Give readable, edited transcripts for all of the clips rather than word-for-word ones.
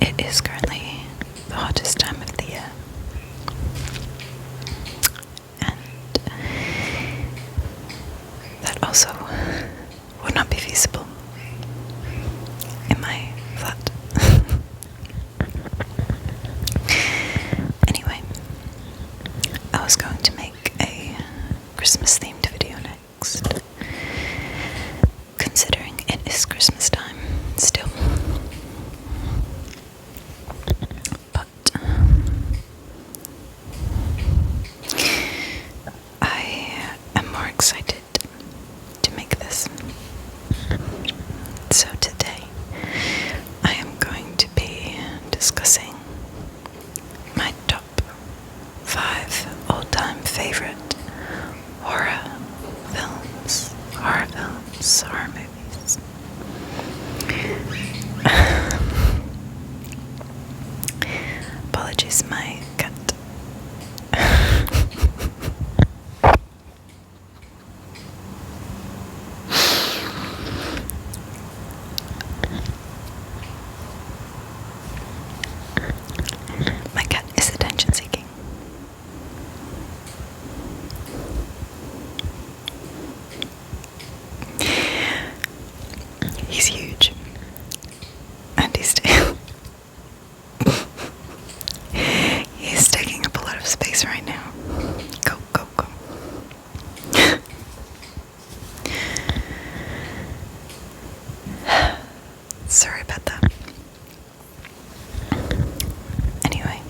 it is currently the hottest time of the year. And that also would not be feasible in my flat. Anyway, I was going to make a Christmas themed video next, considering it is Christmas time still. But I am more excited to make this. So today I am going to be discussing my top 5 all-time favorite horror movies. Apologies, my cat. My cat is attention seeking. He's huge. And he's taking up a lot of space right now. Go, go, go. Sorry about that. Anyway.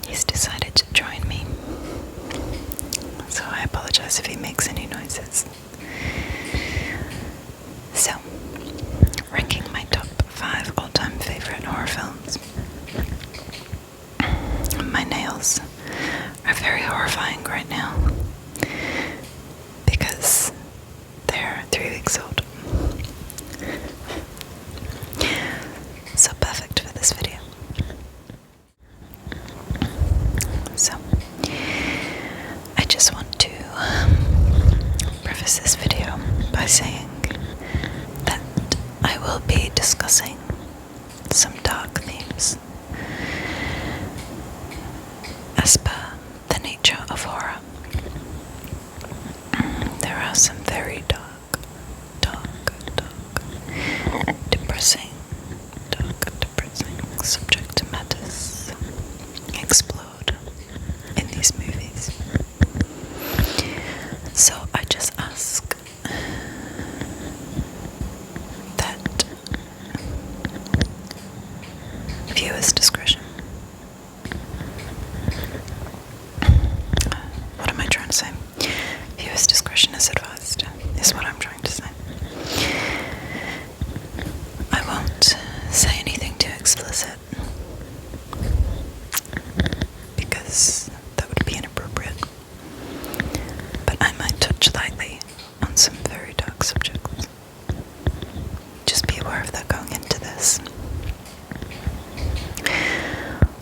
He's decided to join me. So I apologize if he makes any noises. So, ranking my top 5 all-time favorite horror films. My nails are very horrifying right now because they're 3 weeks old. So perfect for this video. So, I just want to preface this video by saying that I will be discussing some dark themes as per the nature of horror. There are some very dark, depressing subject matters explode in these movies. So I just ask that viewers' discretion. What am I trying to say? Viewers' discretion is advised, is what I'm trying to say. I won't say anything too explicit because that would be inappropriate. But I might touch lightly on some very dark subjects. Just be aware of that going into this.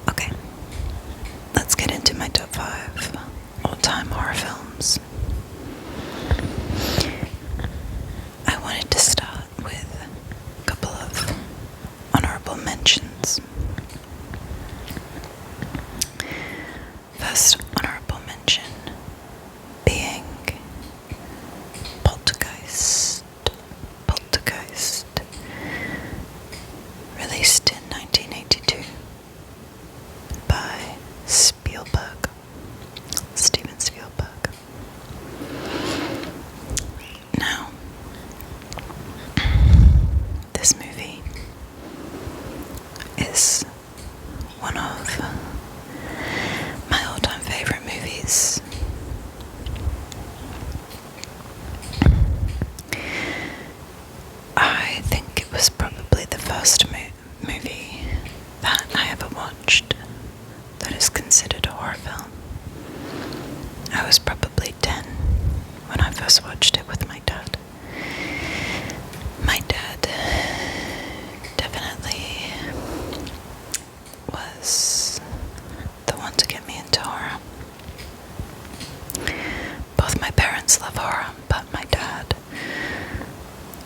Okay, let's get into my top 5 all-time horror films. I wanted to start with a couple of honorable mentions. First honorable mention being Poltergeist, released in 1982 by Steven Spielberg. Now, this movie is one of my all-time favorite movies. I think it was probably the first movie that I ever watched that is considered a horror film. I was probably 10 when I first watched it with my dad. My dad definitely was the one to get me into horror. Both my parents love horror, but my dad,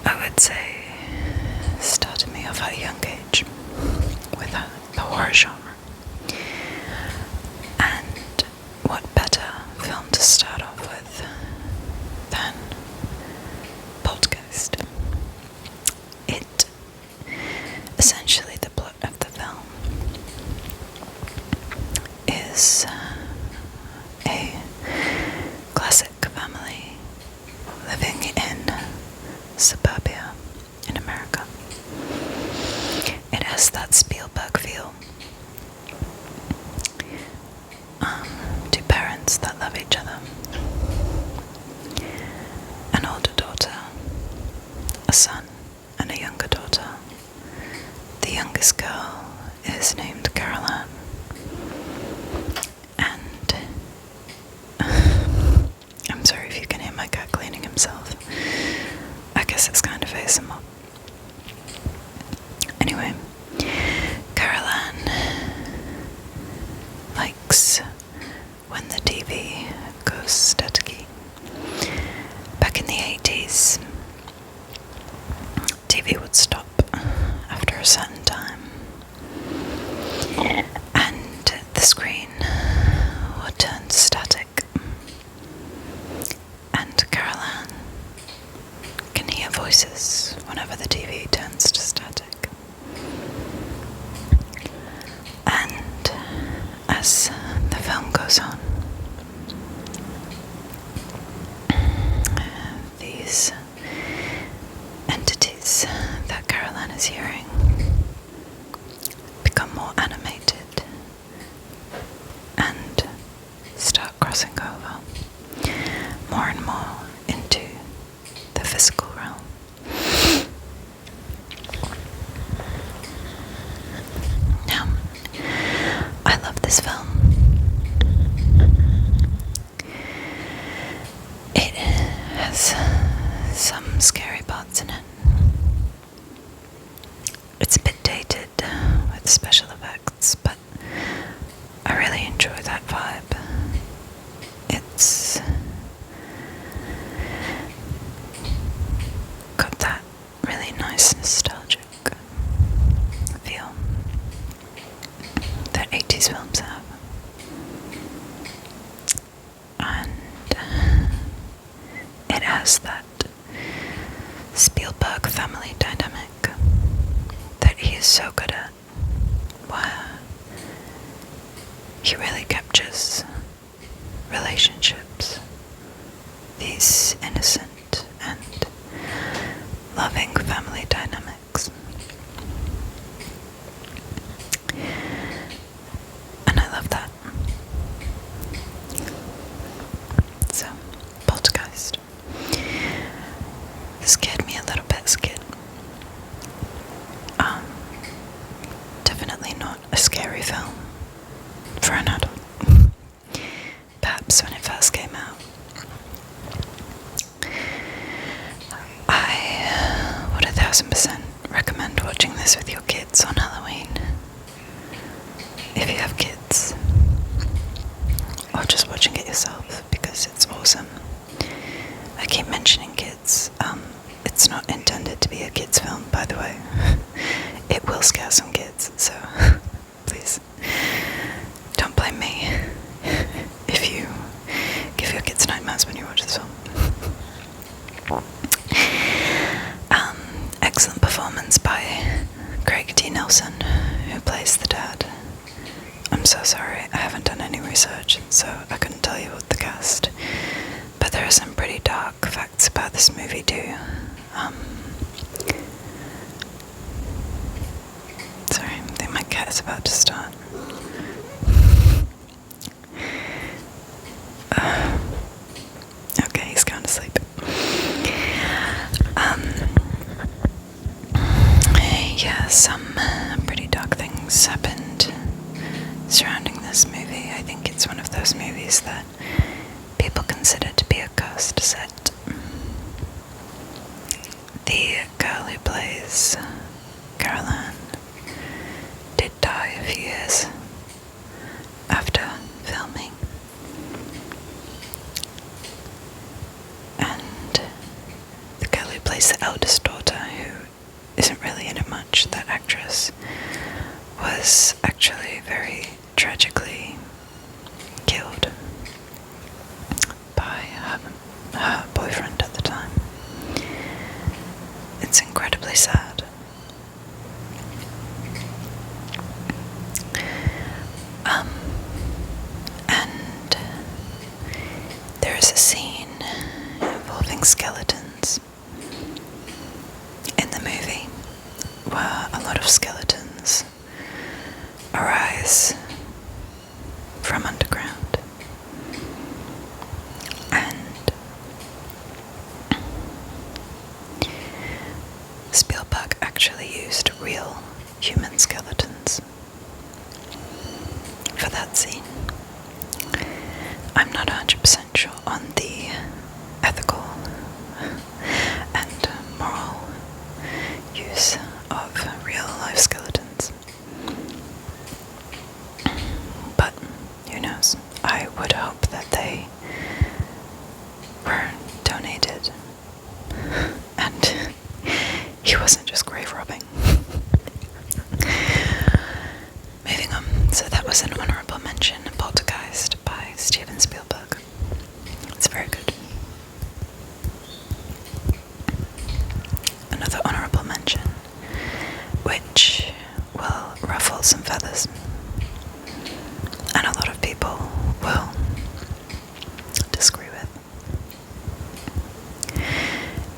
I would say, off at a young age with the horror genre. And what better film to start off with than Poltergeist? Essentially, the plot of the film is a classic family living in suburbia in America. It has that Spielberg feel. Two parents that love each other, an older daughter, a son, and a younger daughter. The youngest girl is named Caroline, and I'm sorry if you can hear my cat cleaning himself. I guess it's kind of ASMR. Anyway, Caroline likes when the TV goes staticky. Back in the 80s, TV would stop after a certain time, and the screen would turn static, and Caroline can hear voices whenever the TV turns to static. And as the film goes on, these entities that Caroline is hearing become more animated and start crossing over more and more into the physical realm. Now, I love this film. It has some scary parts in it. It's a bit dated with special effects, but I really enjoy that vibe. It's got that really nice nostalgic feel that 80s films have. And it has that Spielberg family dynamic that he is so good at, where he really captures relationships, these innocent and loving family dynamics. And I love that. So, Poltergeist scared me a little bit as a kid. Definitely not a scary film for an adult. Perhaps when it first came out. I would 1000% recommend watching this with your kids on Halloween. If you have kids. Or just watching it yourself, because it's awesome. I keep mentioning kids. It's not intended to be a kids film, by the way. It will scare some kids, so please don't blame me if you give your kids nightmares when you watch this film. Excellent performance by Craig T. Nelson, who plays the dad. I'm so sorry, I haven't done any research, so I couldn't tell you what the cast. But there are some pretty dark facts about this movie too. Sorry, I think my cat is about to start. Okay, he's gone to sleep. Yeah, some pretty dark things happened surrounding this movie. I think it's one of those movies that people consider to be a cursed set. The girl who plays Caroline did die a few years after filming. And the girl who plays the eldest daughter, who isn't really in it much, that was actually very tragically killed by her boyfriend at the time. It's incredibly sad. And there is a scene involving skeletons in the movie where a lot of skeletons arise from underground, and Spielberg actually used real human skeletons for that scene. I'm not 100% sure on the ethical and moral use of real life skeletons, but who knows? I would hope that they were donated and he wasn't just grave robbing. Moving on, so that was an honourable mention, Poltergeist by Steven Spielberg. It's very good. Another honourable mention, which will ruffle some feathers, and a lot of people will disagree with,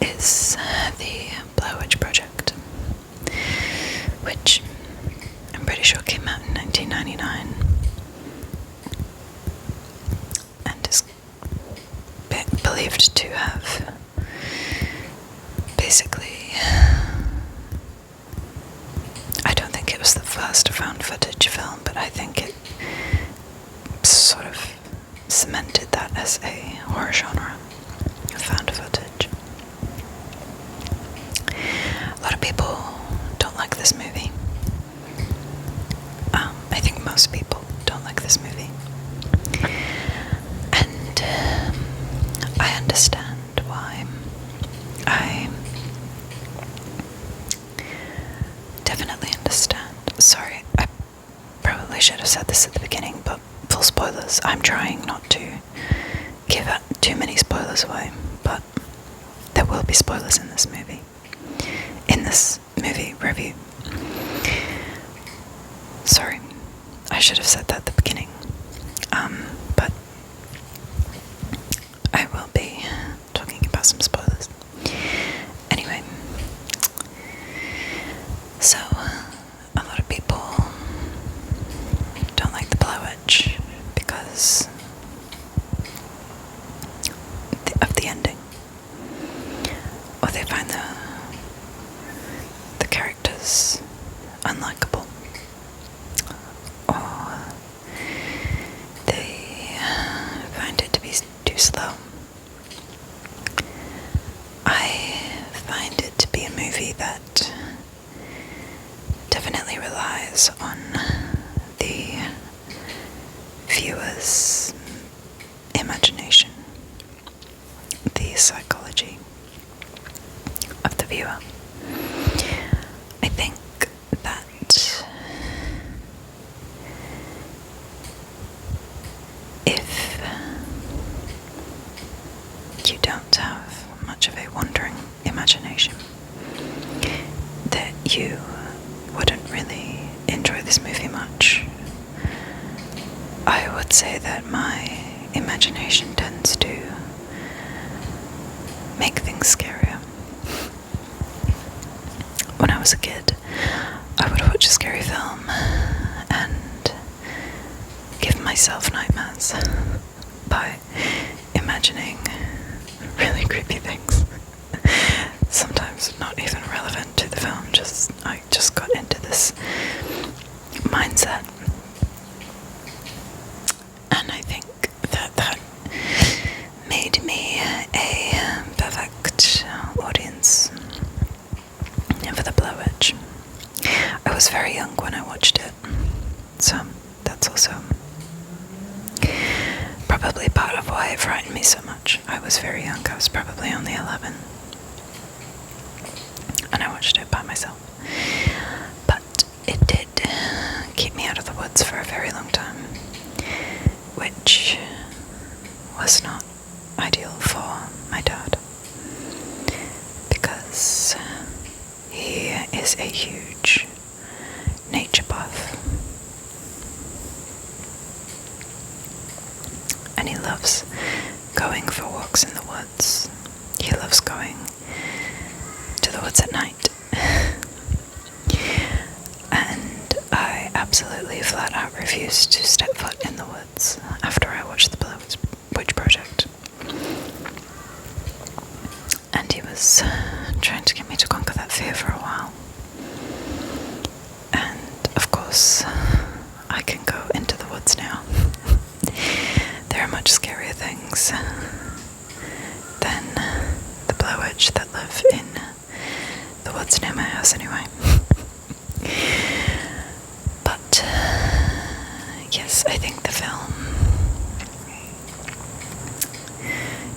is the Blair Witch Project, which I'm pretty sure came out in 1999 and is believed to have basically, I don't think it was the first found footage film, but I think it sort of cemented that as a horror genre, found footage. A lot of people don't like this movie. I think most people don't like this movie. And I understand why. I definitely understand. Sorry, I probably should have said this at the beginning, but full spoilers. I'm trying not to give too many spoilers away, but there will be spoilers in this movie. In this movie review. Sorry, I should have said that at the beginning. But I will be talking about some spoilers. Anyway, so a lot of people don't like the Blair Witch because of the ending, or they find the characters unlikable, or they find it to be too slow. I find it to be a movie that definitely relies on the viewer's imagination, the psychology of the viewer. I think that if you don't have much of a wandering imagination, that you wouldn't really enjoy this movie much. I would say that my imagination tends to make things scarier. When I was a kid, I would watch a scary film and give myself nightmares by imagining really creepy things. Sometimes not even relevant to the film, I just got into this mindset. And I think that made me a perfect audience for the Blair Witch. I was very young when I watched it, so that's also probably part of why it frightened me so much. I was very young, I was probably only 11, and I watched it by myself. But it did keep the woods for a very long time, which was not ideal for my dad, because he is a huge nature buff, and he loves going for walks in the woods. He loves going to the woods at night. And I absolutely flat out refused to step foot in the woods after I watched the Blair Witch Project. And he was trying to get me to conquer that fear for a while. And of course, I can go into the woods now. There are much scarier things than the Blair Witch that live in the woods near my house anyway. But yes, I think the film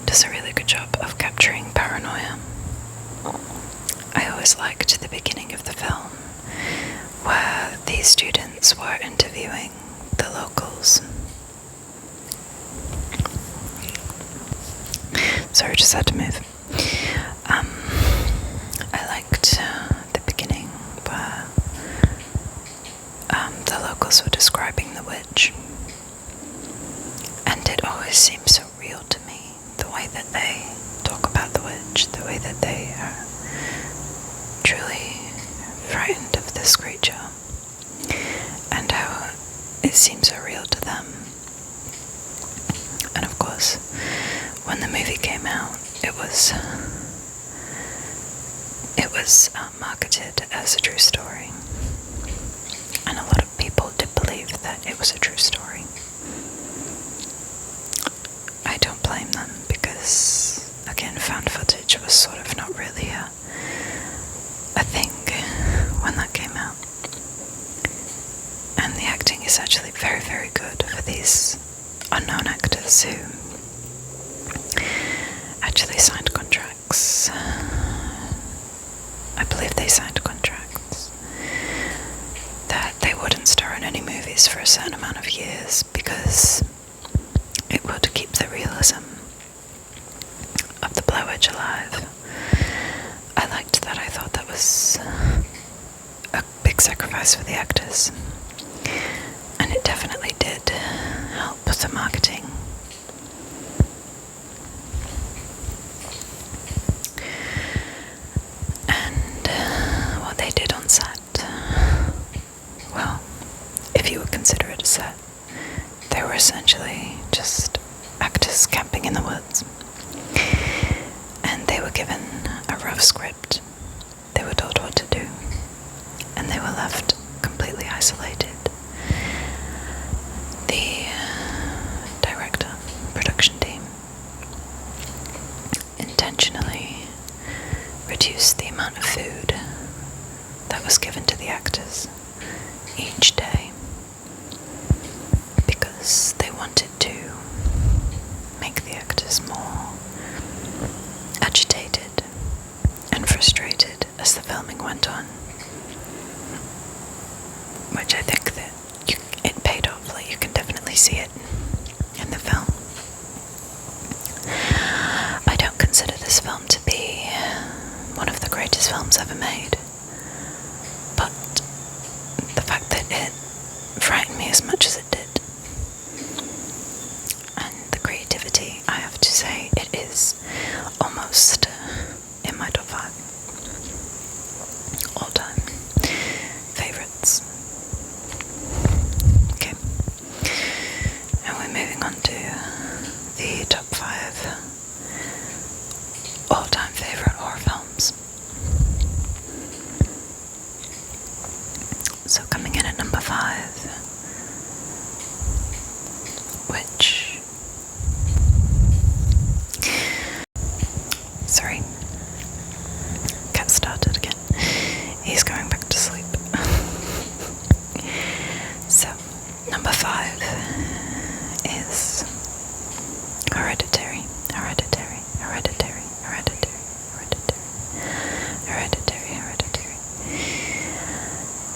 does a really good job of capturing paranoia. I always liked the beginning of the film where these students were interviewing the locals. Sorry, just had to move. I liked the beginning where the locals were describing the witch, and it always seems so real to me, the way that they talk about the witch, the way that they are truly frightened of this creature, and how it seems so real to them. And of course, when the movie came out, it was marketed as a true story, and a lot of people did believe that it was a true story. I don't blame them, because again, found footage was sort of not really a thing when that came out, and the acting is actually very, very good for these unknown actors who actually signed contracts. I believe they signed contracts that they wouldn't star in any movies for a certain amount of years because it would keep the realism of the Blair Witch alive. I liked that. I thought that was a big sacrifice for the actors, and it definitely did help with the marketing. What they did on set, well, if you would consider it a set, they were essentially just actors camping in the woods, and they were given a rough script. They were told what to do, and they were left completely isolated. The director, production team, intentionally reduced the amount of food that was given to the actors each day because they wanted to make the actors more agitated and frustrated as the filming went on, which I think that it paid off. Like, you can definitely see it in the film. I don't consider this film to be one of the greatest films ever made, but the fact that it frightened me as much as it did, and the creativity, I have to say, it is almost in my top 5 all-time favorites. Okay, and we're moving on to the top 5 all-time favorite horror films. So coming in at number 5, which, sorry, cat started again. He's going back to sleep. So, number 5 is Hereditary.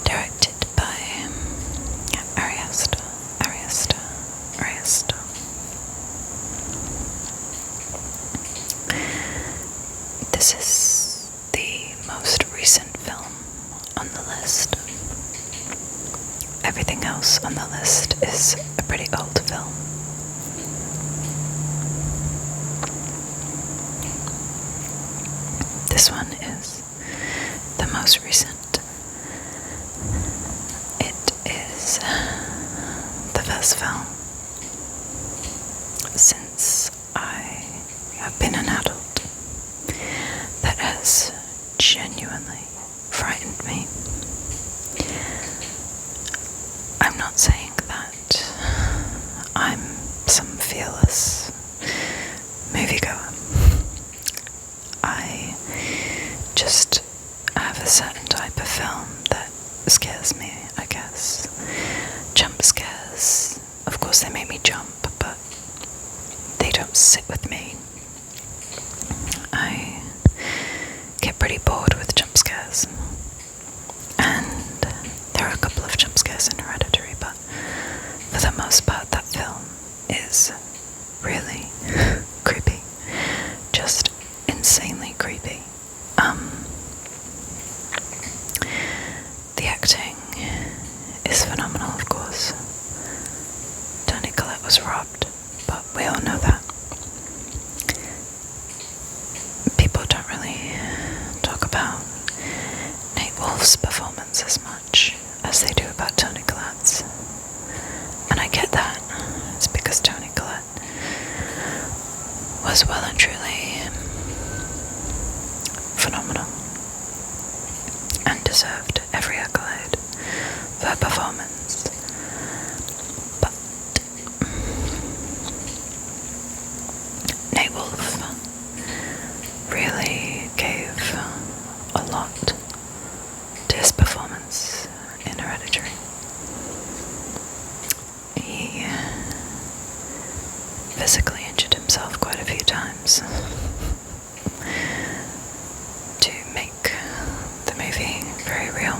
Directed by else on the list is a pretty old film. This one is the most recent. It is the first film since I have been an adult that has genuinely frightened me. I'm not saying that I'm some fearless moviegoer. I just have a certain type of film that scares me, I guess. Jump scares, of course they make me jump, but they don't sit with me. I get pretty bored with jump scares. And there are a couple of jump scares in Hereditary, but for the most part that film is really creepy. Just insanely creepy. The acting is phenomenal, of course. Toni Collette was robbed, but we all know that. People don't really talk about Nate Wolff's performance as much as they do about Toni Collette's. And I get that. It's because Toni Collette was well and truly phenomenal and deserved every accolade for her performance. But Nate Wolff really gave a lot to his performance in Hereditary. He physically injured himself quite a few times to make the movie very real.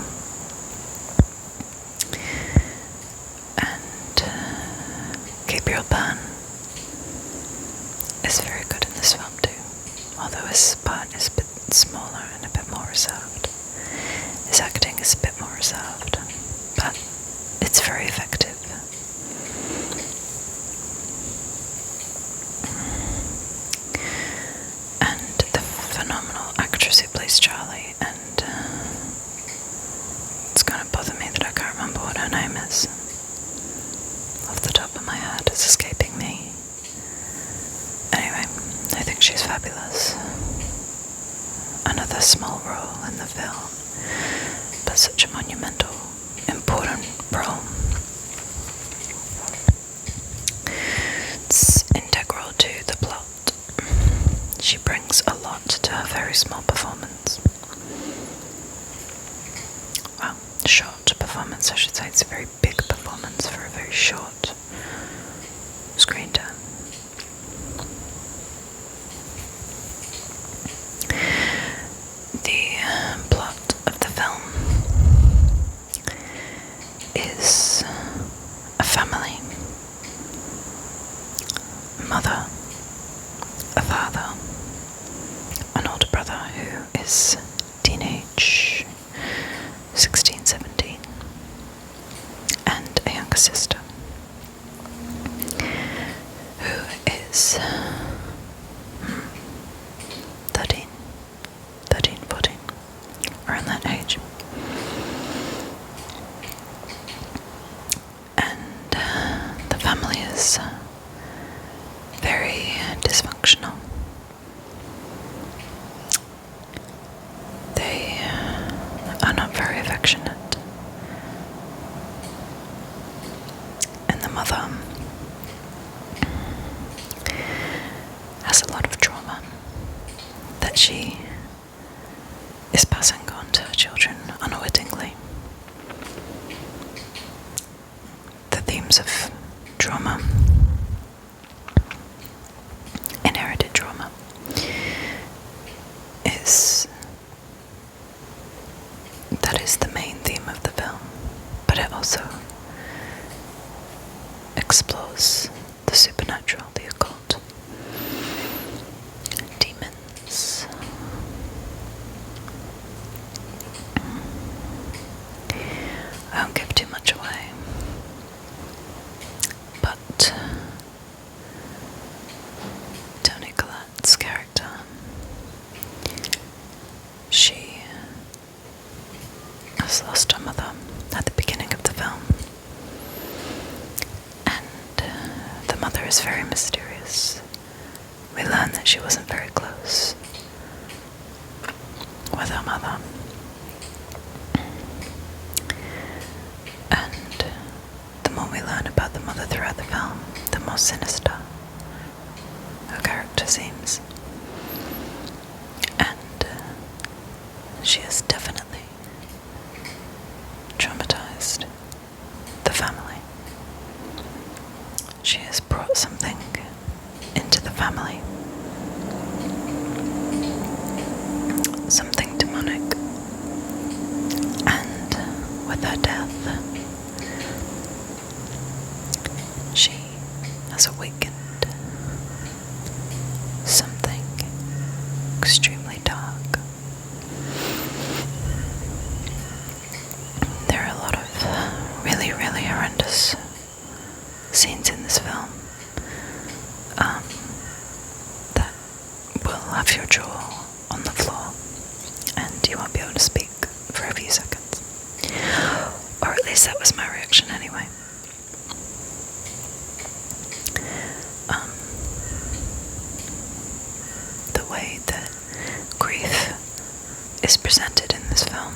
And Gabriel Byrne is very good in this film too, although his part is a bit smaller and a bit more reserved. His acting is a bit more reserved, but it's very effective. And the phenomenal actress who plays Charlie, and it's going to bother me that I can't remember what her name is. Off the top of my head, it's escaping me. Anyway, I think she's fabulous. Another small role in the film, but such a monumental, important role. It's integral to the plot. She brings a lot to her very small performance. Well, short performance, I should say. It's a very big performance for a very short screen time. The plot of the film is a family, a mother, a father, an older brother who is teenage, 16, 17, and a younger sister who is 13, 14, around that age. And the family is very dysfunctional. They are not very affectionate. And the mother has a lot of trauma that she is passing on to her children unwittingly. The themes of trauma, inherited trauma, that is the main theme of the film, but it also explores the supernatural, the occult, demons. I won't give too much away, has lost her mother at the beginning of the film. And the mother is very mysterious. We learn that she wasn't very close with her mother. And the more we learn about the mother throughout the film, the more sinister her character seems. And she has definitely traumatized the family. She has brought something into the family, something demonic, and with her death, she has awakened something extremely dark. There are a lot of really, really horrendous scenes in this film that will have your jaw on the floor and you won't be able to speak for a few seconds. Or at least that was my reaction anyway. The way that grief is presented in this film,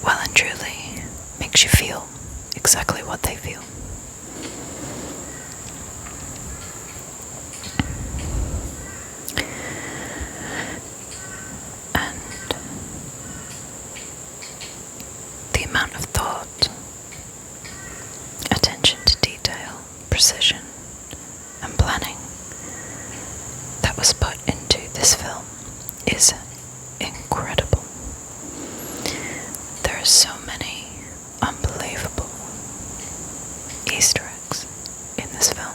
well and truly makes you feel exactly what they feel. And the amount of thought, attention to detail, precision, and planning that was put into this film is incredible. There are so many unbelievable Easter eggs in this film.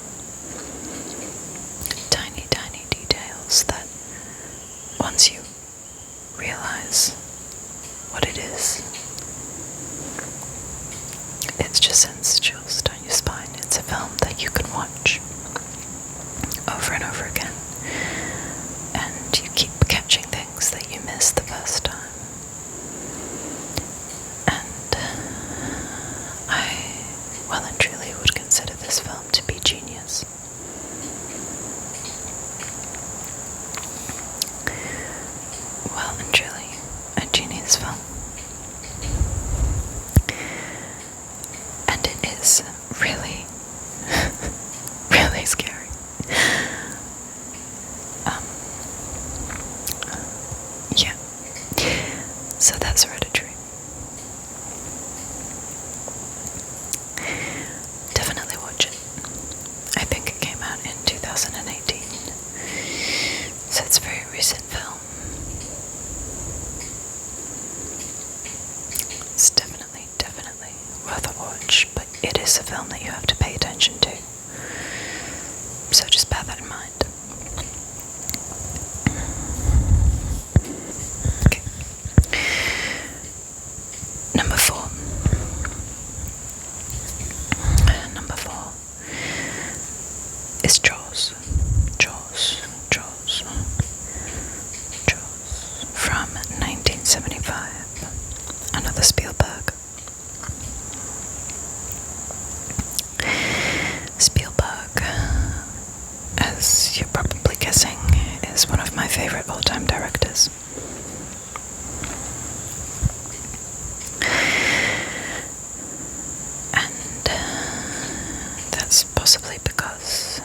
Tiny, tiny details that once you realize what it is, it just sends chills down your spine. It's a film that you can watch over and over again, and you keep catching things that you missed the first time. And I well and truly would consider this film to be genius. Well and truly a genius film. And it is really, really scary. Yeah. So that's Hereditary. Definitely watch it. I think it came out in 2018. So it's a very recent film. It's definitely worth a watch, but it is a film that you have to pay attention to. So just bear that in mind. Okay. Number 4. Number 4 is Jaws. Jaws from 1975. Another Spielberg. Spielberg, as you're probably guessing, is one of my favorite all-time directors. And that's possibly because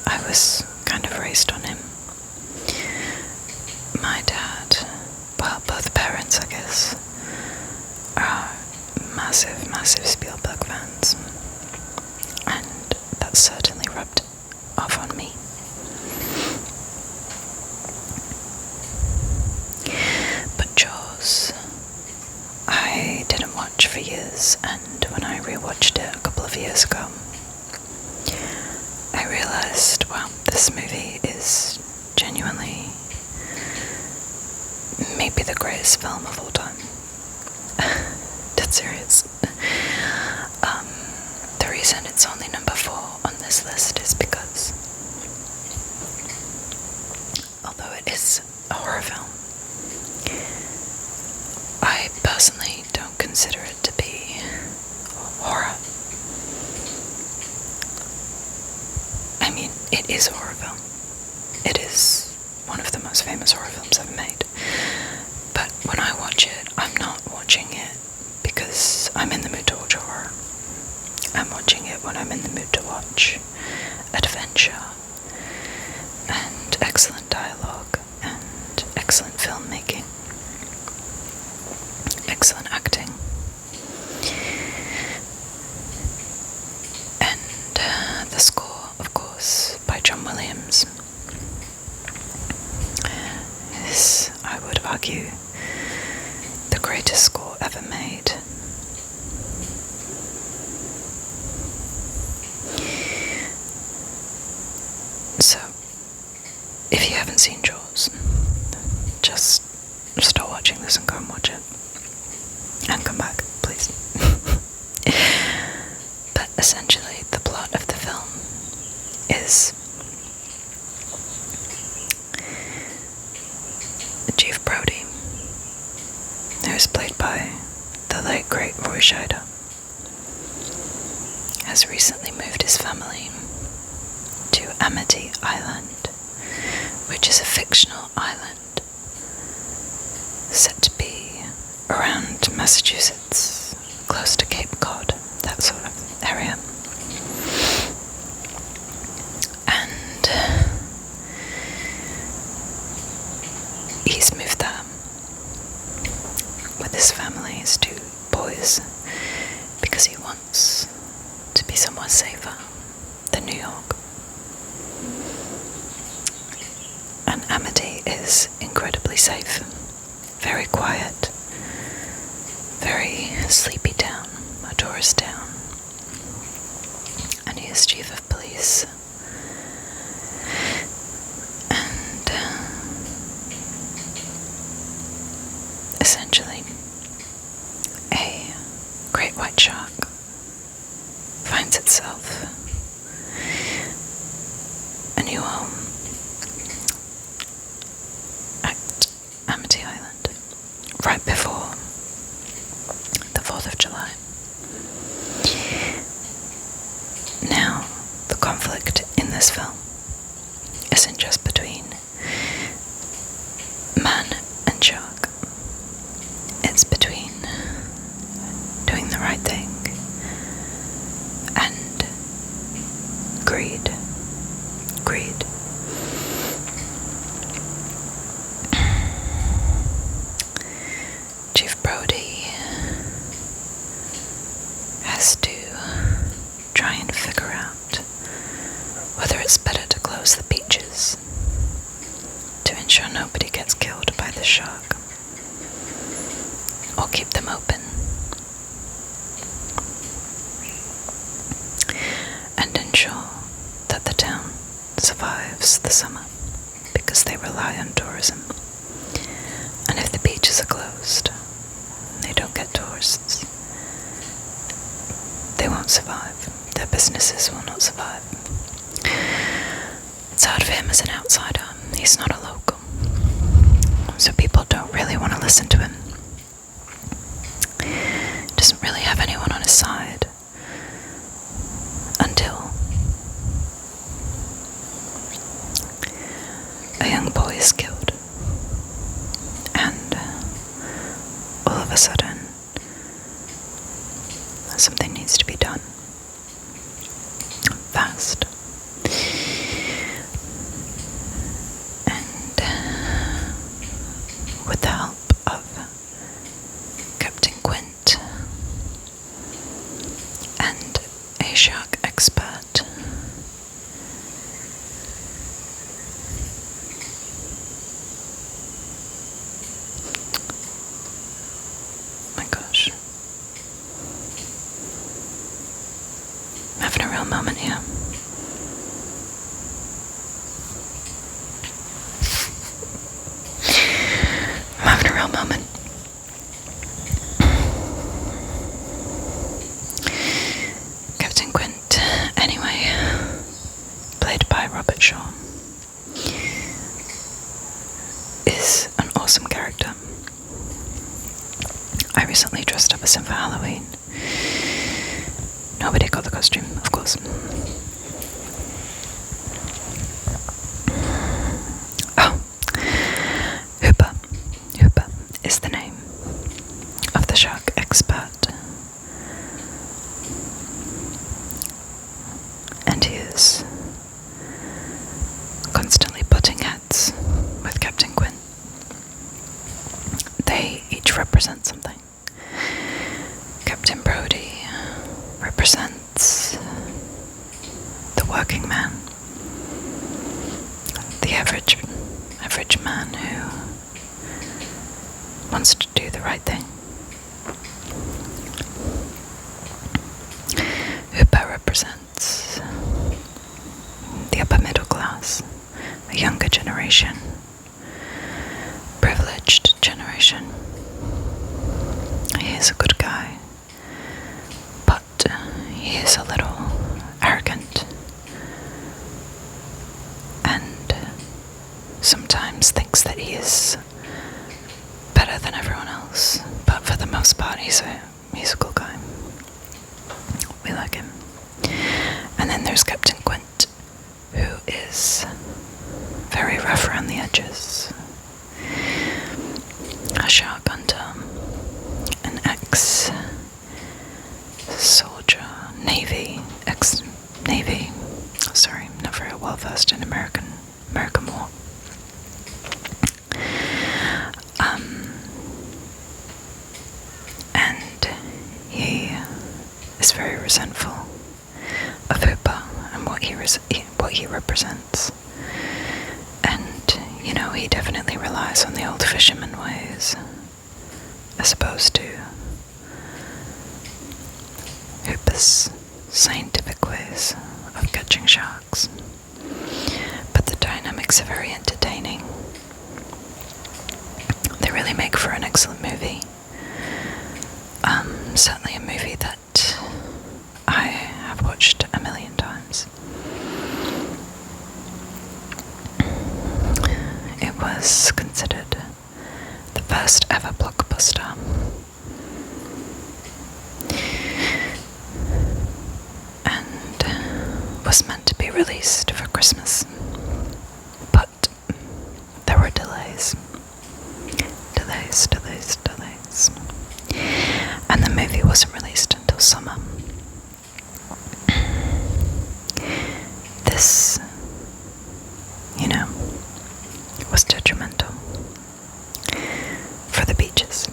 I was kind of raised on him. My dad, well, both parents, I guess, are massive, massive Spielberg fans. And that certainly rubbed off on me. But Jaws, I didn't watch for years, and when I rewatched it a couple of years ago, I realized, wow, this movie is genuinely maybe the greatest film of all time. Dead serious. The reason it's only number 4 on this list is because, although it is a horror film, filmmaking, excellent acting, and the score, of course, by John Williams, is, I would argue, the greatest score ever made. So, if you haven't seen Jaws, just stop watching this and go and watch it. And come back, please. But essentially, the plot of the film is Chief Brody, who is played by the late great Roy Scheider, has recently moved his family to Amity Island, which is a fictional island set to be around Massachusetts, close to Cape Cod, that sort of area. And he's moved there with his family, his two boys, because he wants to be somewhere safer than New York. And Amity is incredibly safe, very quiet, very sleepy town, a tourist town. And he is chief of police. And essentially, a great white shark finds itself a new home at Amity Island, right before the 4th of July. Now, the conflict in this film isn't just between man and shark. It's between doing the right thing and greed. Greed. Chief Brody has to try and figure out whether it's better to close the beaches to ensure nobody gets killed by the shark, or keep them open and ensure that the town survives the summer, because they rely on tourism. And if the beaches are closed, they don't get tourists, they won't survive. Their businesses will not survive. It's hard for him as an outsider. He's not a local, so people don't really want to listen to him. Doesn't really have anyone on his side until a young boy is killed, and all of a sudden something needs to be done fast. And with the help of Captain Quint and a shark expert, my gosh, I'm having a real moment here. I'm having a real moment. Captain Quint, anyway, played by Robert Shaw, is an awesome character. I recently dressed up as him for Halloween. Nobody got the costume, of course. Oh, Hooper. Hooper is the name of the shark expert. And he is constantly butting heads with Captain Quint. represent something. Captain Brodie represents the working man, the average man who wants to do the right thing. Hooper represents the upper middle class, a younger generation, privileged generation. He is a good guy, but he is a little arrogant and sometimes thinks that he is better than everyone else, but for the most part he's a cool guy. We like him. And then there's Captain Quint, who is very rough around the edges, a shark hunter, an ex-soldier, ex-Navy, sorry, not very well versed in American War. And he is very resentful of Hooper and what he represents. And, you know, he definitely relies on the old fisherman ways, as opposed to Hooper's scientific ways of catching sharks. But the dynamics are very entertaining. They really make for an excellent movie. Certainly a movie that I have watched a million times. It was considered the first ever blockbuster. And was meant to be released for Christmas. But there were delays. And the movie wasn't released until summer. This, you know, was detrimental for the beaches.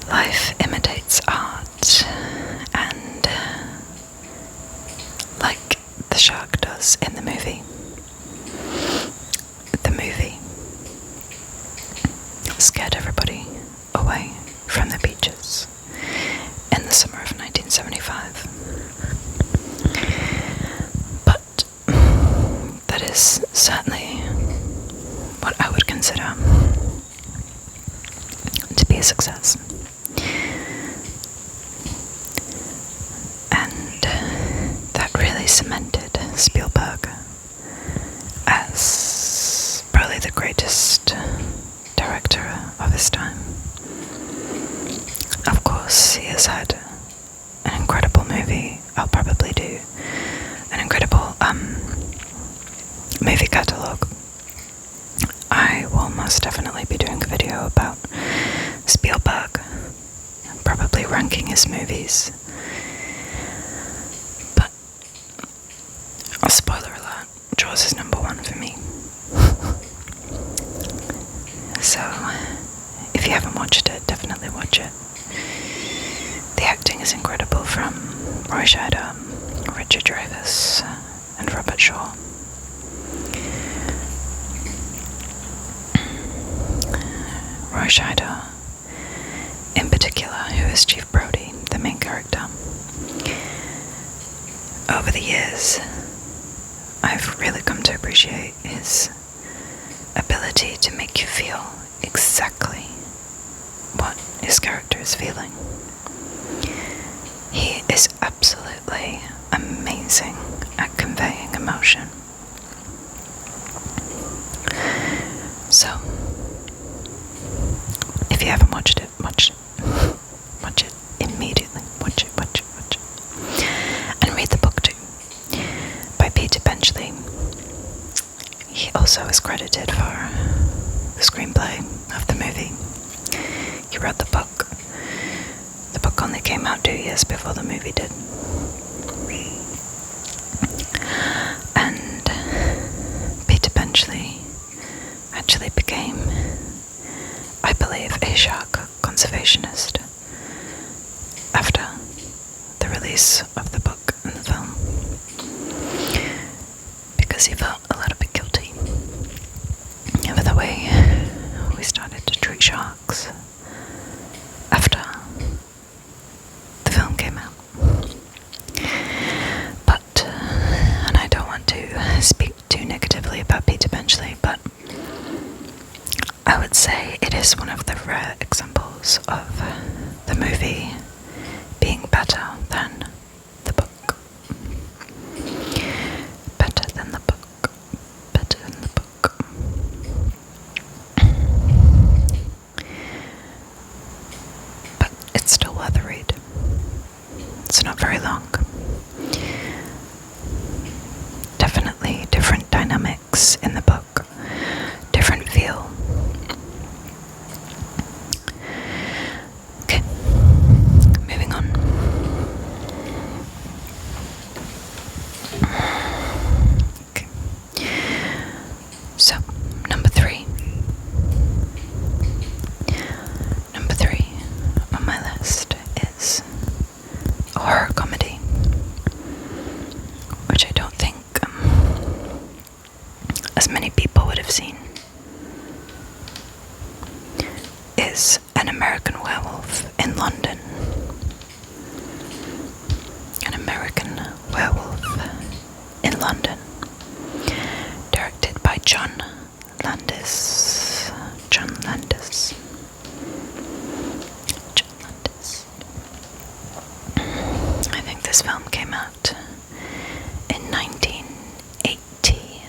Life imitates art, and like the shark does in the movie scared everybody away from the beaches in the summer of 1975. But that is certainly what I would consider to be a success. And that really cemented Spielberg as probably the greatest director of his time. Of course, he has had an incredible movie. I'll probably do an incredible movie catalogue. I will most definitely be doing a video about Spielberg, probably ranking his movies. But a spoiler alert, Jaws is number one for me. So, if you haven't watched it, definitely watch it. The acting is incredible from Roy Scheider, Richard Dreyfuss, and Robert Shaw. Roy Scheider, in particular, who is Chief Brodie, the main character. Over the years, I've really come to appreciate his ability to make you feel exactly what his character is feeling. He is absolutely amazing at conveying emotion. So, if you haven't watched it, watch it. Watch it immediately. Watch it. And read the book too, by Peter Benchley. He also is credited for the screenplay of the movie. He wrote the book. The book only came out 2 years before the movie did. And Peter Benchley actually became, I believe, believe, a shark conservationist after the release of the book and the film, because he felt a little bit guilty over the way we started to treat sharks after the film came out. But, and I don't want to speak too negatively about Peter Benchley, but I would say it is one of the rare examples of the movie being better than the book. Better than the book. Better than the book. But it's still worth a read. It's not very long. Definitely different dynamics in the book. Different feel. Okay, moving on. Okay. So, number three. Number three on my list is a horror comedy, which I don't think as many people would have seen, is An American Werewolf in London. An American Werewolf in London, directed by John Landis. John Landis. John Landis. I think this film came out in 1980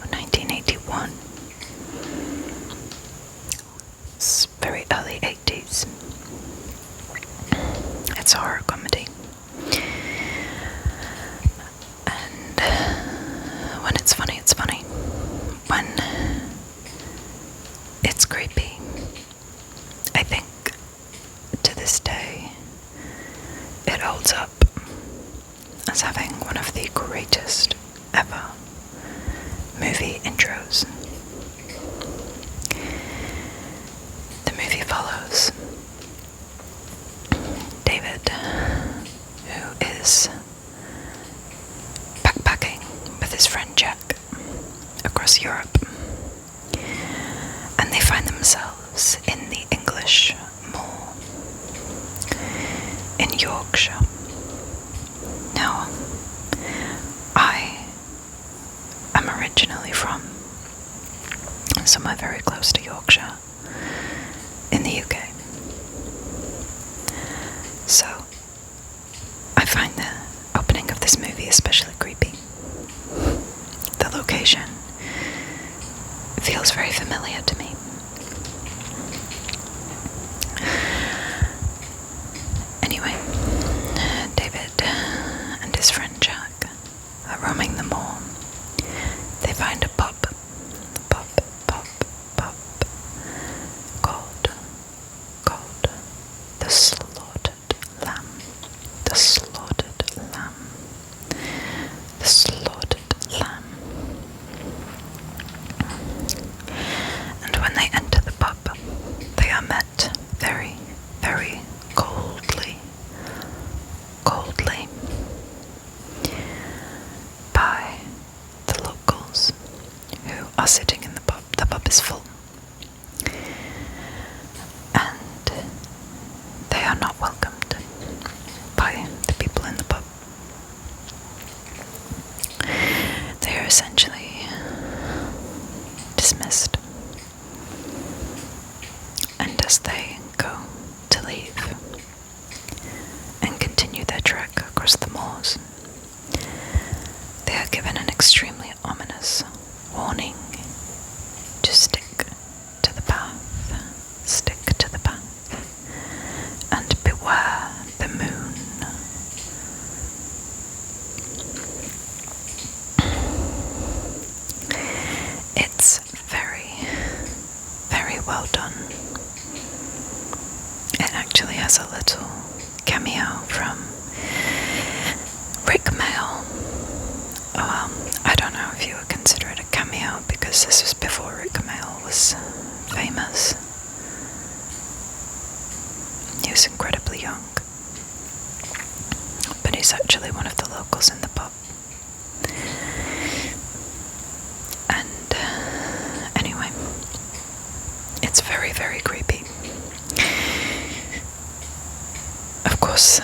or 1981. It's very early 80s. It's a horror comedy. And when it's funny, it's funny. When it's creepy, I think to this day it holds up as having one of the greatest ever movie intros. The movie follows David, who is backpacking with his friend Jack across Europe, and they find themselves in the English Moor in Yorkshire. Now, I am originally from somewhere very close to Yorkshire in the UK. So, I find the opening of this movie especially creepy. The location feels very familiar to me. Anyway, David and his friend Jack are roaming the moor. They find a pub, called the Slaughtered Lamb. The Slaughtered Lamb. The Slaughtered Lamb. And when they enter the pub, they are met very, very coldly by the locals who are sitting in the pub. The pub is full. And they are not welcomed by the people in the pub. They are essentially dismissed. And as they go to leave and continue their trek across the moors, they are given an extremely ominous warning to stick to the path, and beware the moon. It's very, very well done. It actually has a little cameo from Rick Mail. Well, I don't know if you would consider it a cameo, because this was before Rick Mail was famous. is incredibly young, but he's actually one of the locals in the pub. And anyway, it's very, very creepy. Of course,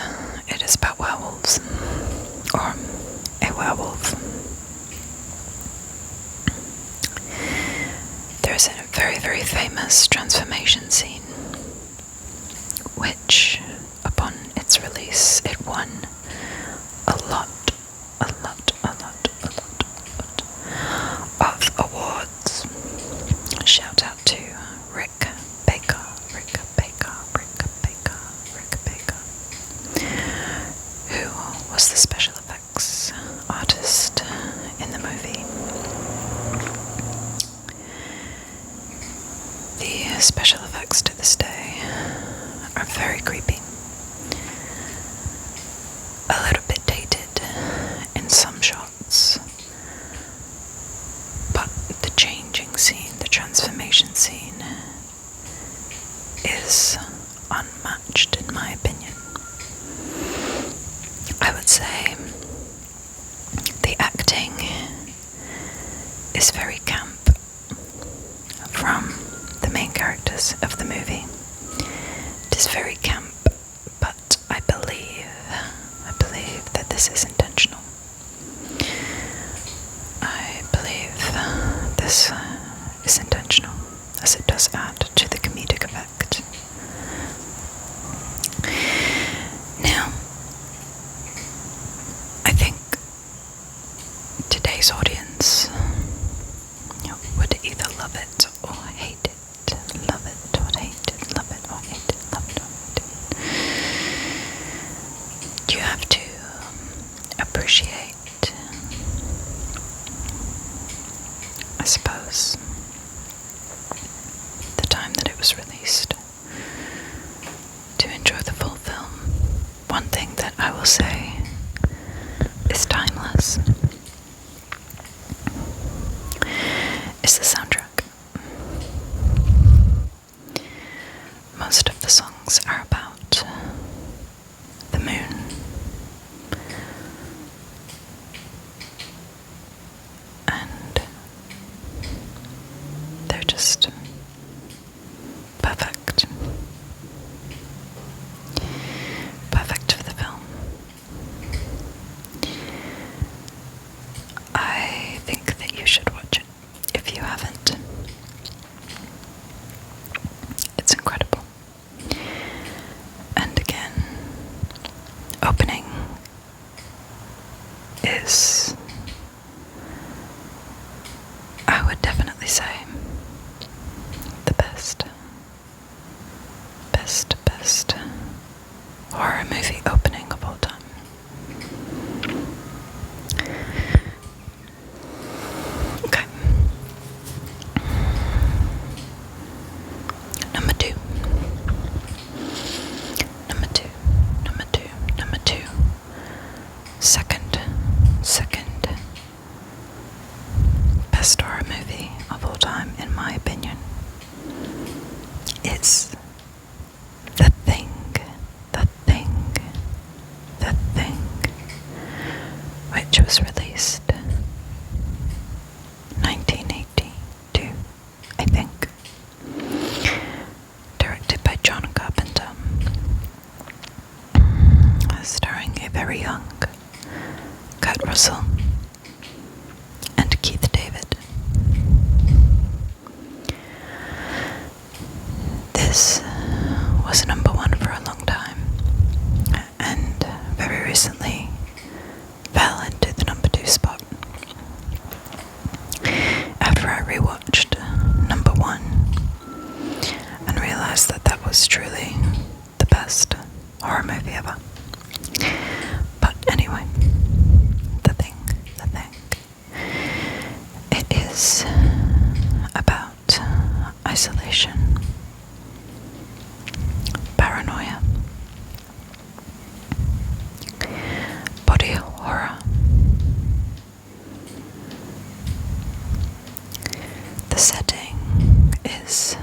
it is about werewolves, or a werewolf. There is a very, very famous transformation scene, which, upon its release, it won a lot of awards. Shout out to Rick Baker, who was the special effects artist in the movie. The special effects to this day are very creepy. A little bit dated in some shots, but the changing scene, the transformation scene, is unmatched in my opinion. I would say the acting is very camp from the main characters of the movie. It is very camp, but I believe that this is intentional. I believe this is intentional, as it does add to the comedic effect. Now, I think today's audience would either love it or hate it. Love it or hate it, love it or hate it, love it or hate it. You have to appreciate, I suppose, the time that it was released to enjoy the full film. One thing that I will say is timeless is the soundtrack. Most of the songs are about the moon. And they're just perfect. Perfect for the film. I think that you should watch it if you haven't. It's incredible. And again, opening is, I would definitely say, the best horror movie opening of all time. Okay. Number two. Second best horror movie of all time, in my opinion, is The Thing, which was released 1982, I think, directed by John Carpenter, starring a very young Kurt Russell and Keith David. This was number one for a long time, and very recently fell into the number two spot. After I rewatched number one and realized that that was truly the best horror movie ever. But anyway, The Thing. It is about isolation, paranoia, body horror. The setting is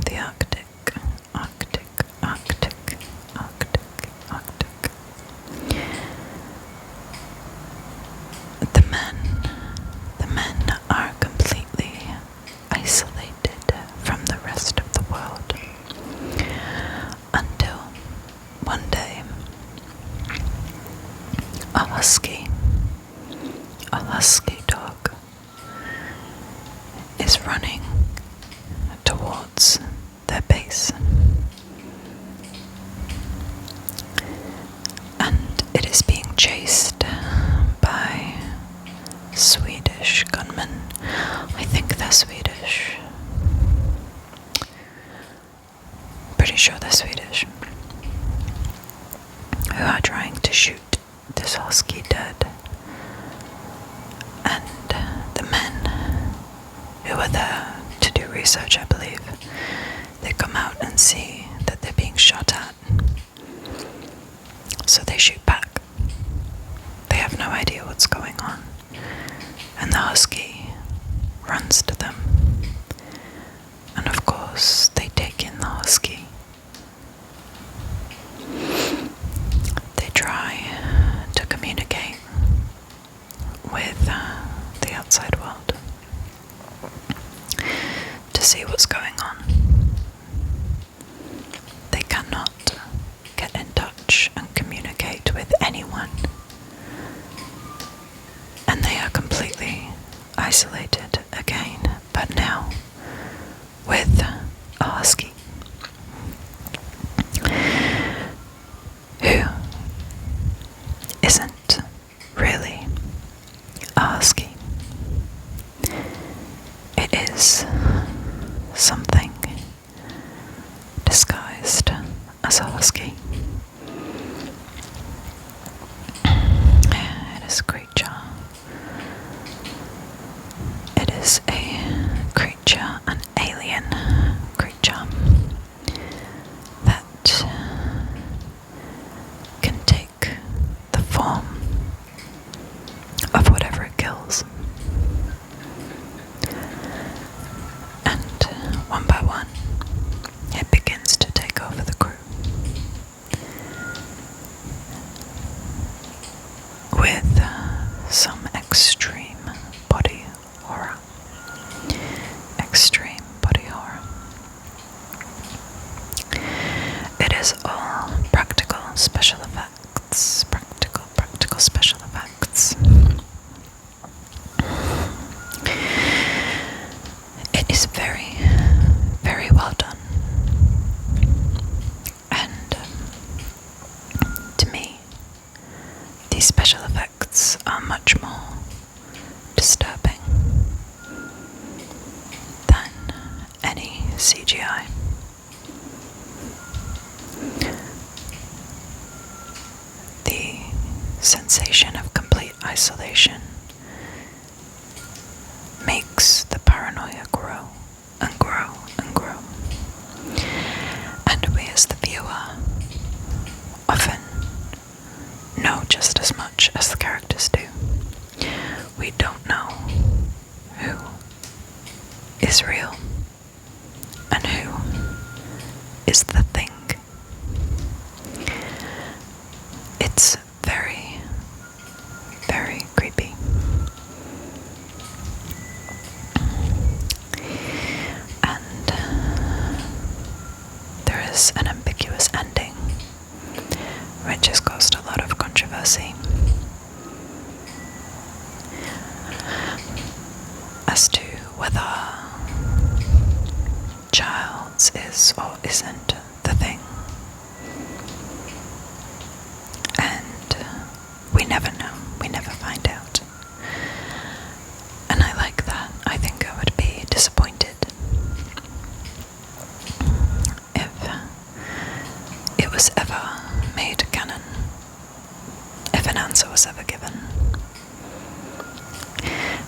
the Arctic. it is being chased by Swedish gunmen. I think they're Swedish. Pretty sure they're Swedish. Who are trying to shoot this husky dead. And the men who are there to do research, I believe, they come out and see that they're being shot at. So they shoot back. They have no idea what's going on. And the husky runs to them. And of course, they take in the husky. They try to communicate with the outside world to see what's going on. They cannot get in touch and communicate with anyone. And they are completely isolated again, but now with a husky who isn't really a husky. It is something disguised as a husky. It is a creature. It is a creature, an alien creature that can take the form of whatever it kills. And one by one, it begins to take over the crew. With some extreme body horror. Extreme body horror. It is all practical special effects. Practical special effects. It is very, very well done. And to me, these special effects are much more disturbing than any CGI. The sensation of complete isolation makes the paranoia grow and grow and grow. And we as the viewer often know just as much as the characters do. We don't know who is real and who is the thing. It's very, very creepy. And there is an ambiguous ending, which has caused a lot of controversy as to whether Childs is or isn't the thing. And we never know, we never find out. And I like that. I think I would be disappointed if it was ever made canon, if an answer was ever given.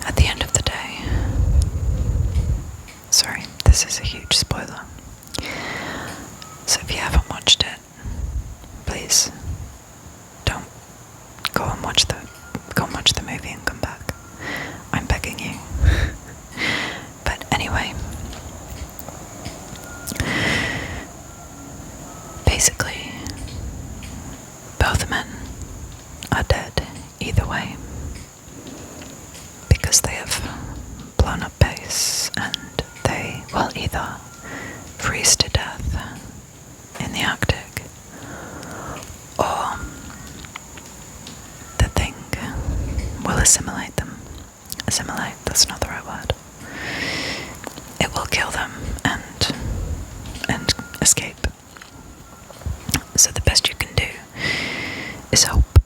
At the end of the day, sorry, this is a huge spoiler. So if you haven't watched it, please don't go and watch the movie and come back. I'm begging you. But anyway, basically, both men are dead either way, because they have blown up base and they will either freeze to death in the Arctic, or the thing will assimilate them. Assimilate, that's not the right word. It will kill them and escape. So the best you can do is hope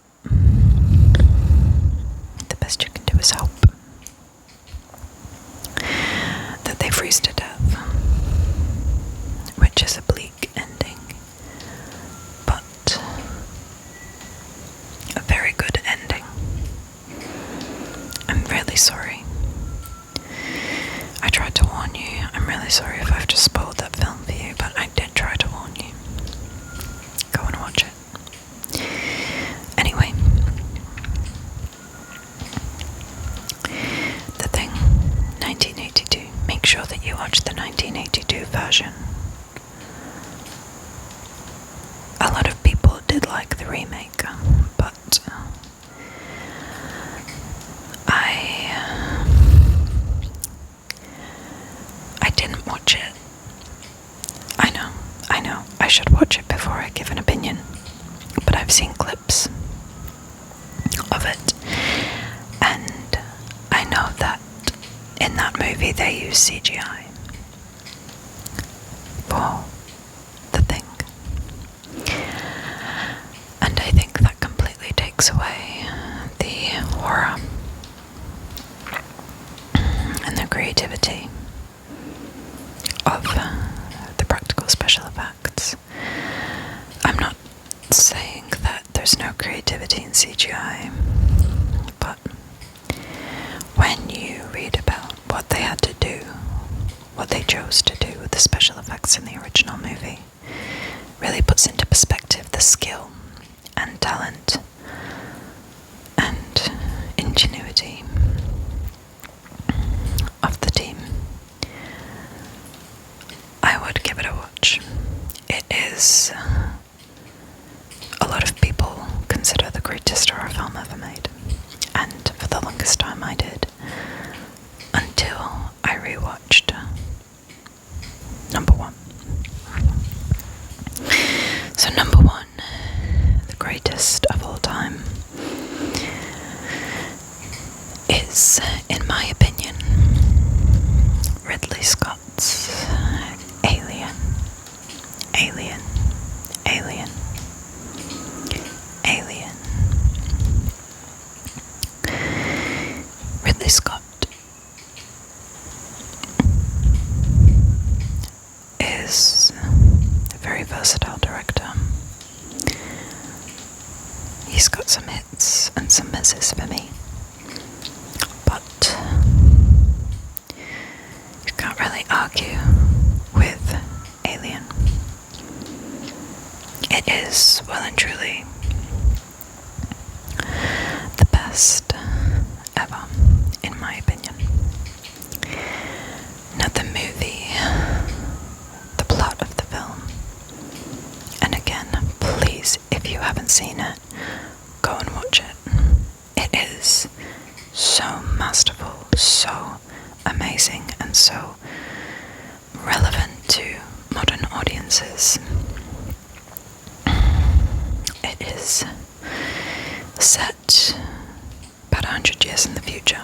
I should watch it before I give an opinion, but I've seen clips of it, and I know that in that movie they use CGI for the thing, and I think that completely takes away the horror and the creativity of the practical special effects. I'm not saying that there's no creativity in CGI, but when you read about what they had to do, what they chose to do with the special effects in the original movie, really puts into perspective the skill and talent and ingenuity of the team. I would give it a watch. It is, a lot of people consider the greatest horror film ever made, and for the longest time I did, until I rewatched number one. So number one, the greatest of all time, is, in my opinion, Ridley Scott's Alien. Alien. Alien. Alien. Ridley Scott is a very versatile director. He's got some hits and some misses for me, but you can't really argue with Alien. It is, well and truly, the best ever, in my opinion. Now the movie, the plot of the film, and again, please, if you haven't seen it, go and watch it. It is so masterful, so amazing, and so relevant to modern audiences. It is set about 100 years in the future,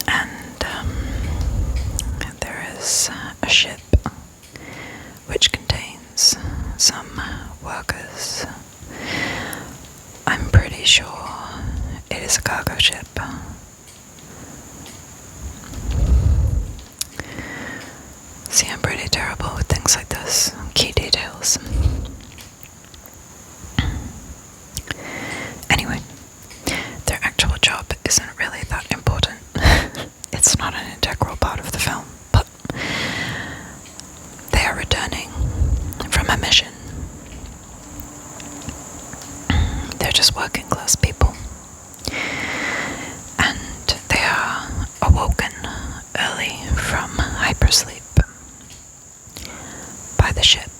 and there is a ship which contains some workers. I'm pretty sure it is a cargo ship. See, I'm pretty terrible with things like this, key details. Anyway, their actual job isn't really that important. It's not an integral part of the film, but they are returning from a mission. They're just working class people, and they are awoken early from hypersleep by the ship,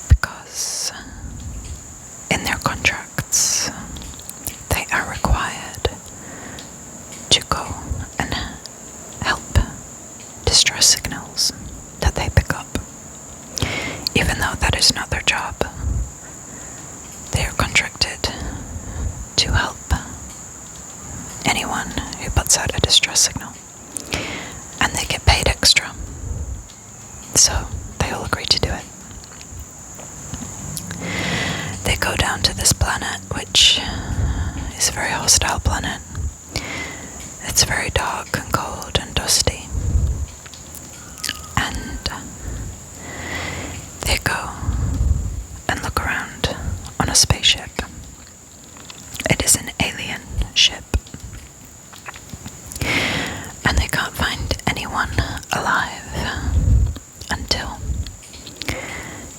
because in their contracts they are required to go and help distress signals that they pick up. Even though that is not their job, they are contracted to help anyone who puts out a distress signal, and they get paid extra. So they all agree to do it. They go down to this planet, which is a very hostile planet. It's very dark and cold and dusty. And they go and look around on a spaceship. It is an alien ship. And they can't find anyone alive until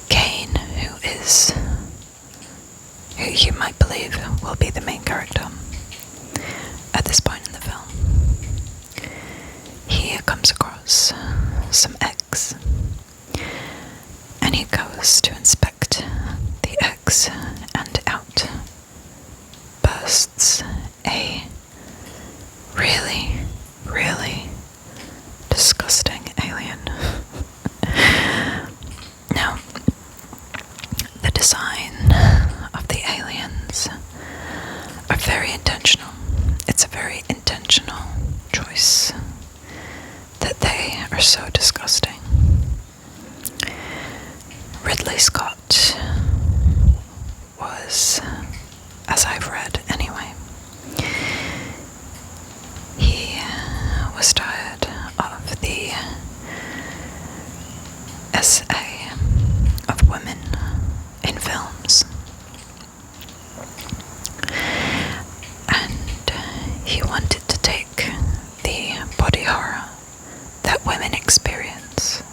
Kane, who you might believe will be the main character at this point in the film, so disgusting. Ridley Scott was, as I've read anyway, he was tired of the essay of women in films, and he wanted to take the body horror that women experience,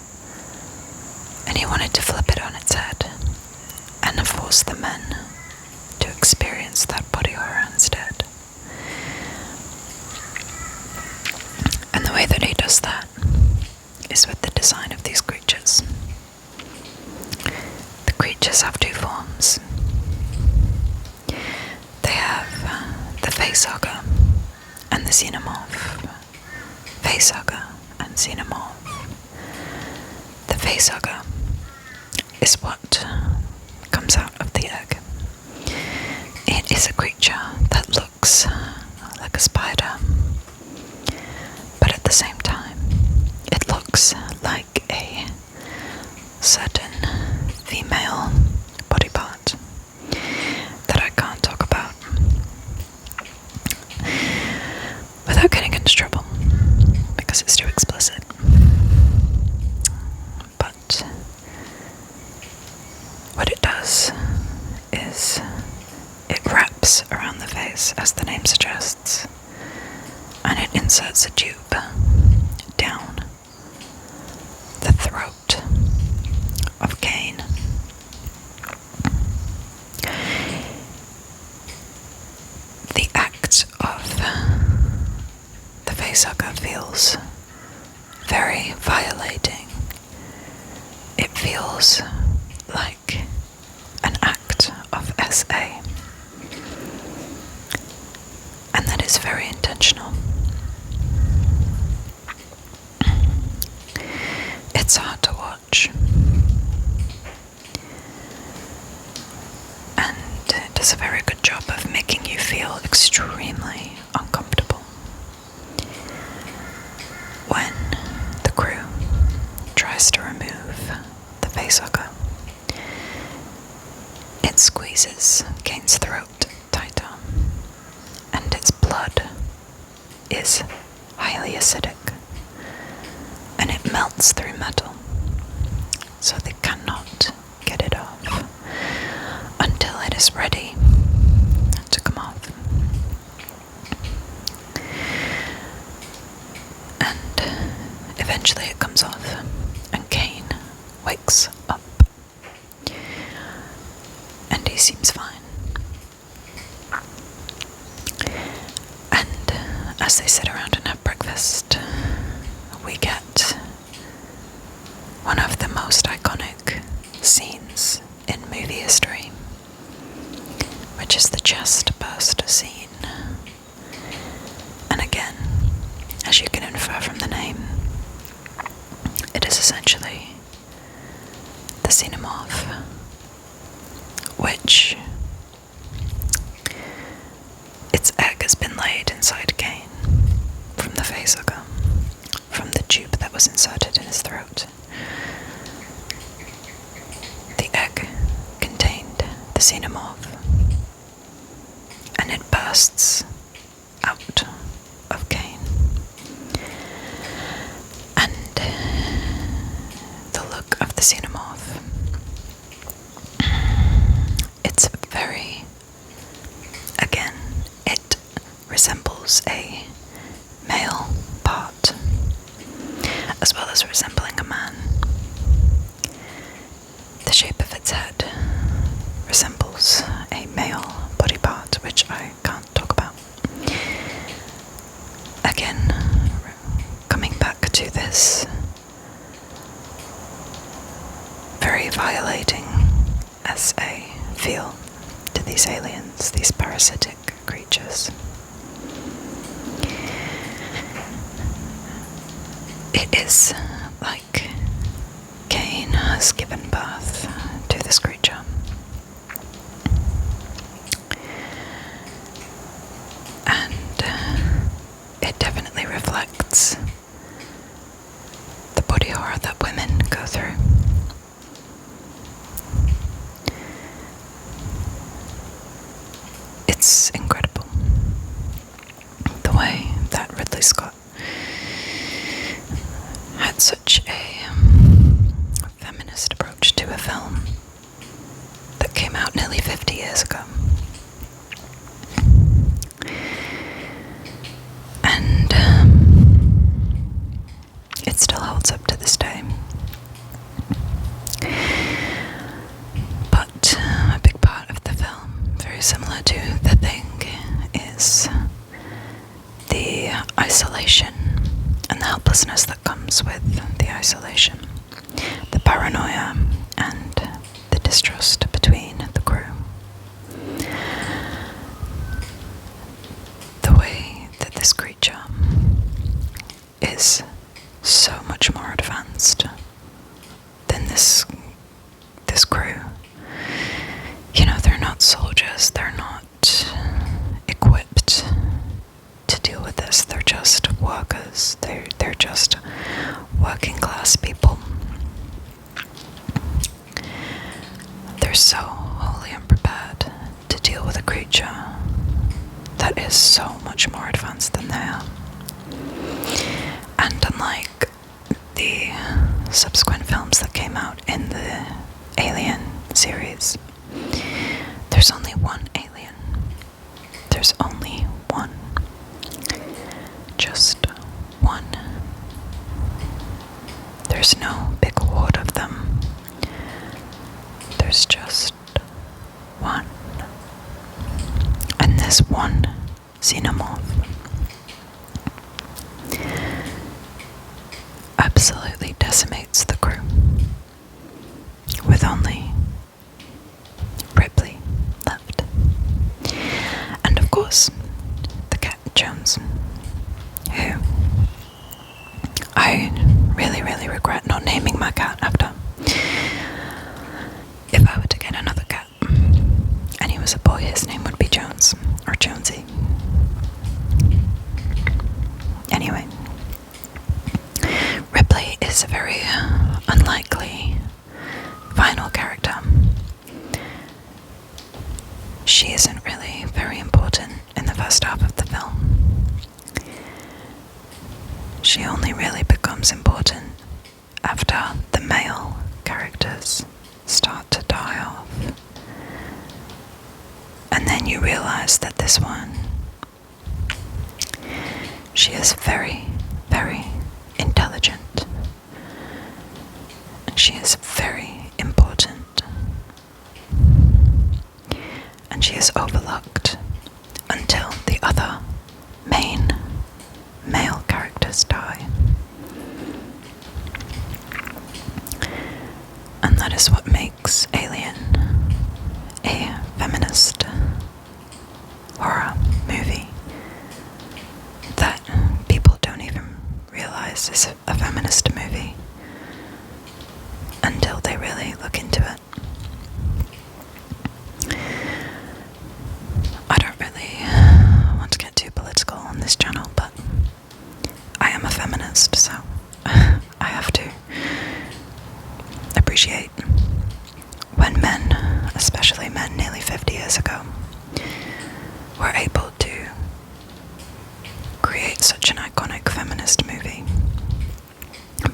and he wanted to flip it on its head and force the men to experience that body horror instead. And the way that he does that is with the design of these creatures. The creatures have two forms. They have the facehugger and the xenomorph. Facehugger and xenomorph. The facehugger is what comes out of the egg. It is a creature that looks like a spider, but at the same time, it looks like a certain female body part that I can't talk about without getting into trouble, because it's too explicit. But what it does is it wraps around the face, as the name suggests, and it inserts a tube down the throat of Cain. The act of the facehugger feels very violating. It feels like an act of SA, and that is very intentional. It's hard to watch, and it does a very good job of making you feel extremely uncomfortable when the crew tries to remove the facehugger. It squeezes Kane's throat tighter, and its blood is highly acidic, and it melts through metal, so they cannot get it off until it is ready to come off. And eventually it comes off, and Kane wakes up, and he seems fine. And as they sit around and have breakfast, we get one of the most iconic scenes in movie history, which is the chest burst scene. And again, as you can infer from the name, it is essentially the xenomorph, which its egg has been laid inside Cain from the facehugger, from the tube that was inserted in his throat. The egg contained the xenomorph, and it bursts out of Cain. And the look of the xenomorph, it's very, again, it resembles a male part, as well as resembling a man. The shape of its head resembles a male body part, which I can't talk about. Again, coming back to this very violating SA feel to these aliens, these parasitic creatures. It is like Cain has given birth to this creature. And it definitely reflects the it's incredible. The way that Ridley Scott had such a feminist approach to a film that came out nearly 50 years ago. And it still holds up to this day. But a big part of the film, very similar to The Thing, is the isolation and the helplessness that comes with the isolation, the paranoia and the distrust between the crew. The way that this creature is so much more advanced than this crew. You know, they're not soldiers, they're not equipped to deal with this. They're just workers. They're just working class people. They're so wholly unprepared to deal with a creature that is so much more advanced than they are. And unlike the subsequent films that came out in the Alien series, there's only one alien. There's only one. Just one. There's no big horde of them. There's just one. And this one xenomorph absolutely decimates the crew, with only Ripley left. And of course, the cat Jones, who I really, really regret not naming my cat after. If I were to get another cat, and he was a boy, his name would be Jones, or Jonesy. Anyway, Ripley is a very unlikely final character. She isn't really very important in the first half of the film. She only really becomes important after the male characters start to die off. And then you realize that this one, she is very, very intelligent. And she is very important. And she is overlooked until the other main male characters die. And that is what makes Alien a feminist horror movie that people don't even realize is a feminist movie until they really look into it. I don't really want to get too political on this channel, but I am a feminist, so I have to appreciate when men, especially men nearly 50 years ago, were able to create such an iconic feminist movie.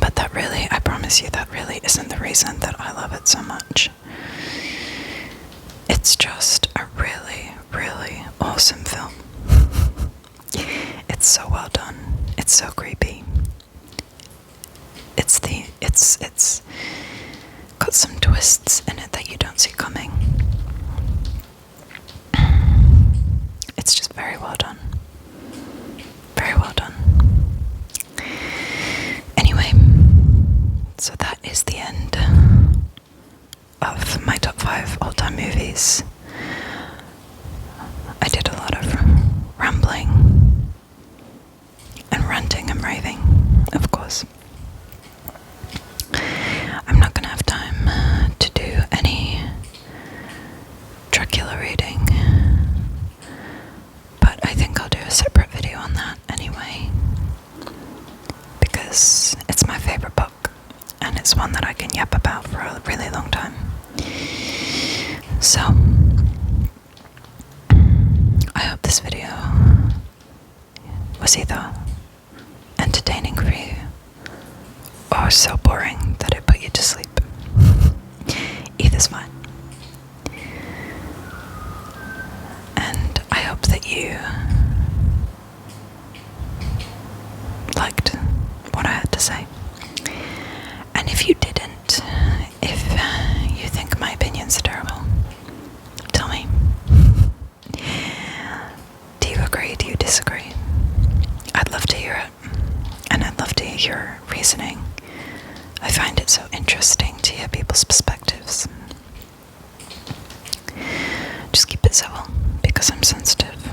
But that really, I promise you, that really isn't the reason that I love it so much. It's just a really, really awesome film. It's so well done. It's so creepy. It's got some twists in it that you don't see coming. It's just very well done. Very well done. Anyway, so that is the end of my top 5 all-time movies. I did a lot of rambling and ranting and raving, of course. I'm not gonna have time to do any Dracula reading, but I think I'll do a separate video on that anyway, because it's my favorite book and it's one that I can yap about for a really long time. So this video was either entertaining for you or so boring that it put you to sleep. Either's fine. And I hope that you liked what I had to say. And if you didn't, if you think my opinions are terrible, tell me. Do you agree? Do you disagree? I'd love to hear it. And I'd love to hear your reasoning. I find it so interesting to hear people's perspectives. Just keep it civil, because I'm sensitive.